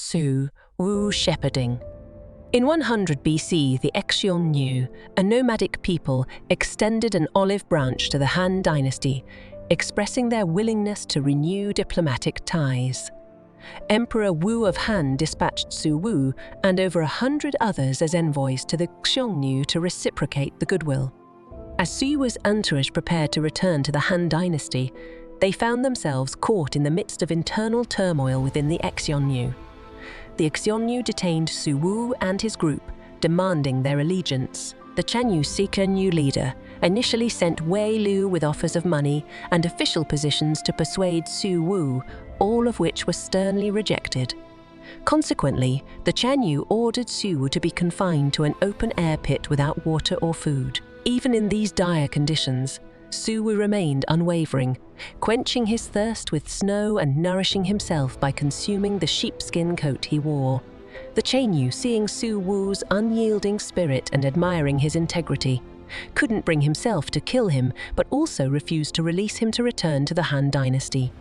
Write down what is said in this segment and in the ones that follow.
Su Wu shepherding. In 100 BC, the Xiongnu, a nomadic people, extended an olive branch to the Han Dynasty, expressing their willingness to renew diplomatic ties. Emperor Wu of Han dispatched Su Wu and over 100 others as envoys to the Xiongnu to reciprocate the goodwill. As Su Wu's entourage prepared to return to the Han Dynasty, they found themselves caught in the midst of internal turmoil within the Xiongnu. The Xiongnu detained Su Wu and his group, demanding their allegiance. The Xiongnu seek a new leader, initially sent Wei Lu with offers of money and official positions to persuade Su Wu, all of which were sternly rejected. Consequently, the Xiongnu ordered Su Wu to be confined to an open-air pit without water or food. Even in these dire conditions, Su Wu remained unwavering, quenching his thirst with snow and nourishing himself by consuming the sheepskin coat he wore. The Xiongnu, seeing Su Wu's unyielding spirit and admiring his integrity, couldn't bring himself to kill him, but also refused to release him to return to the Han Dynasty.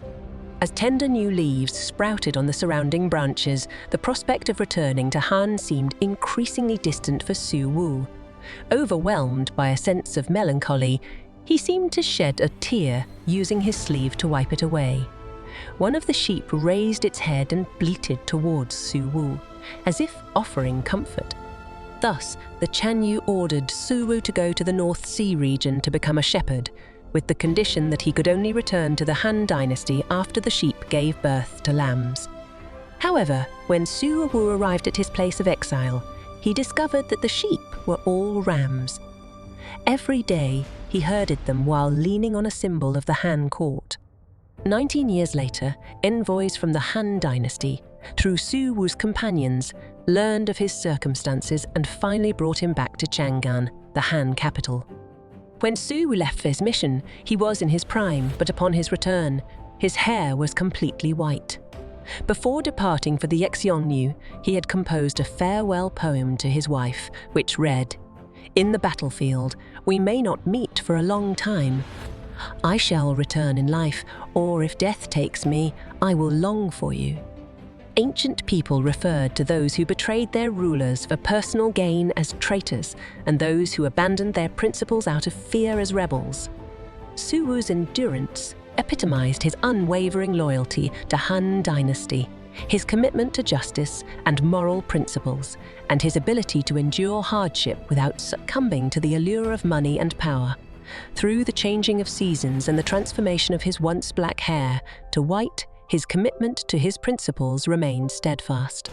As tender new leaves sprouted on the surrounding branches, the prospect of returning to Han seemed increasingly distant for Su Wu. Overwhelmed by a sense of melancholy, he seemed to shed a tear, using his sleeve to wipe it away. One of the sheep raised its head and bleated towards Su Wu, as if offering comfort. Thus, the Xiongnu ordered Su Wu to go to the North Sea region to become a shepherd, with the condition that he could only return to the Han Dynasty after the sheep gave birth to lambs. However, when Su Wu arrived at his place of exile, he discovered that the sheep were all rams. Every day, he herded them while leaning on a symbol of the Han court. 19 years later, envoys from the Han Dynasty, through Su Wu's companions, learned of his circumstances and finally brought him back to Chang'an, the Han capital. When Su Wu left for his mission, he was in his prime, but upon his return, his hair was completely white. Before departing for the Xiongnu, he had composed a farewell poem to his wife, which read, "In the battlefield, we may not meet for a long time. I shall return in life, or if death takes me, I will long for you." Ancient people referred to those who betrayed their rulers for personal gain as traitors, and those who abandoned their principles out of fear as rebels. Su Wu's endurance epitomized his unwavering loyalty to Han Dynasty, his commitment to justice and moral principles, and his ability to endure hardship without succumbing to the allure of money and power. Through the changing of seasons and the transformation of his once black hair to white, his commitment to his principles remained steadfast.